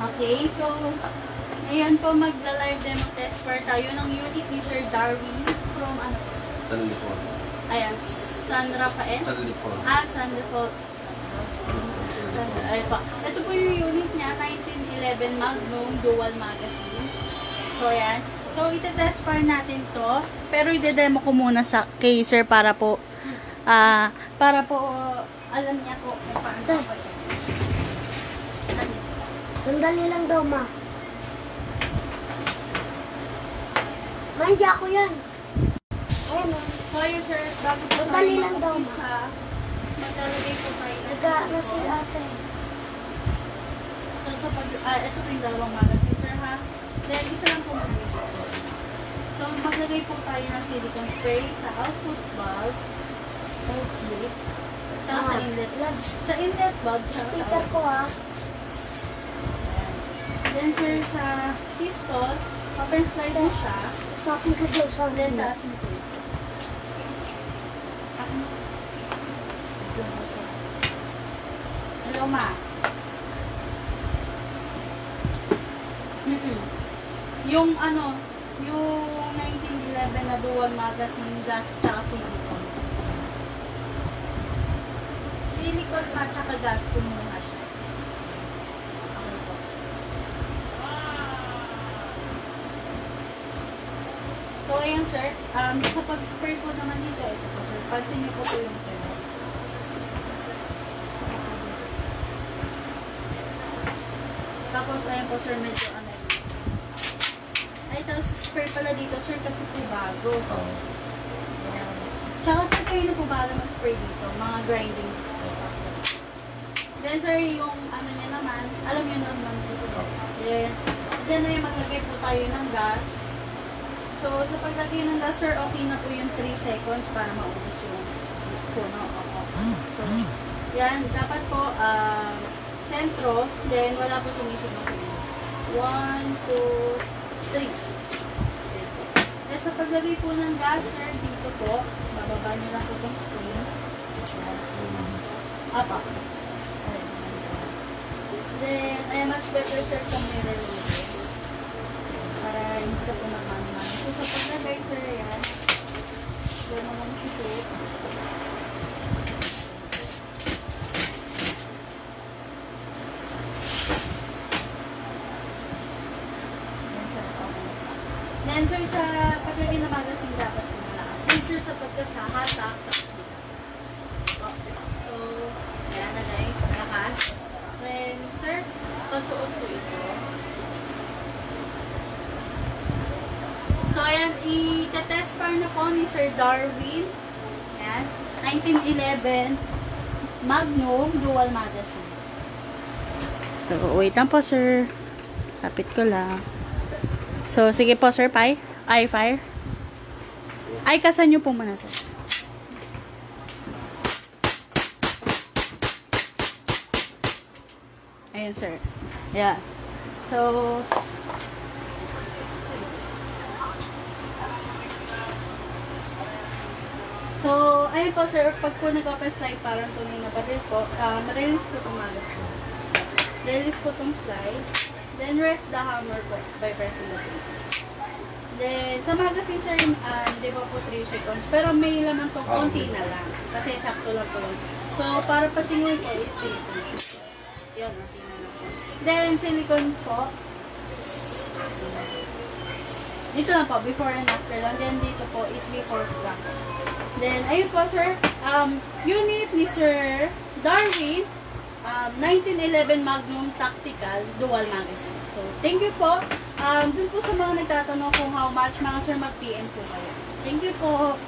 Okay, so, ayan po, magla-live demo test for tayo ng unit ni Sir Darwin from ano? San Lipon. Ayan, San Rafael? San Lipon. San Lipon. Ay pa. Ito po yung unit niya, 1911 Magnum Dual Magazine. So, ayan. So, ite-test fire natin to. Pero ide-demo ko muna sa kay Sir para po alam niya po kung paano. Sandali lang daw, ma. Ma, hindi ako yan. Ayan, ma. So, yun, sir, bago po Sandali lang daw, ma. maglalagay po tayo. Nag-ano si ate. So, ito po yung dalawang magazine, sir, ha? Then, isa lang po muna dito. So, maglagay po tayo ng silicone spray sa output valve, outlet, tsaka sa inlet. Sa inlet valve, tsaka sa Sticker ko, ha. Then, sir, sa piston, open slide mo siya. Sa akin ka daw, sa Then, akin. taas mo po. Hello, ma. Yung ano, yung 1911 na dual magazine gas tsaka silicone. Silicone pa tsaka gas, kumuha siya. Okay po. So, ayan sir, sa pag-spray po naman dito, ito po sir, pansin niyo po po yung pera. Tapos, ayan po sir, medyo ano yun. Ay, tapos spray pala dito sir, kasi po bago. Oo. Tsaka sir, kayo na po ba mag-spray dito? Mga grinding spots. Then sir, yung ano niya naman, alam niyo naman dito. Then ay maglagay po tayo ng gas. So, sa paglagay ng gas sir, okay na po yung 3 seconds para maubos yung puno. So, yan, dapat po, sentro, then wala po sumisigaw-sigaw. 1, 2, 3. Then sa paglagay po ng gas sir, dito po, bababa nyo lang po itong spring. Apa. Then, ay much better sir kung may relay. Para hindi ka po magmaniman. So, sa paglagay sir, yan. Then, naman ito. Then, sir, sa paglagay na magazine dapat po malakas. Then, sir, sa pagkasahatak, tapos so, ayan na guys, malakas. Then, sir, pasuot po ito. So, ayan, i-test fire na po ni Sir Darwin. Ayan, 1911 Magnum Dual Magazine. So, wait lang po, sir. Lapit ko lang. So, sige po, sir, fire. Ay, kasan nyo po muna, sir. Ayan, sir. Yeah. So, ayun po, sir, pag po nag-open slide, parang tunay na baril po, release po itong magazine. Release po itong slide. Then, rest the hammer po by pressing the pin. Then, sa magazine, sir, di ba po 3 seconds. Pero may laman to, konti na lang. Kasi sakto lang po lang. So, para pasingoy po is dito. Yun, natin na lang po. Then, silicone po. Dito lang po, before and after lang. Then, dito po is before lang. Then, ayun po, sir. Unit ni Sir Darwin. 1911 Magnum Tactical Dual Magazine. So, thank you po. Dun po sa mga nagtatanong kung how much, mga sir, mag-PM po kayo. Thank you po.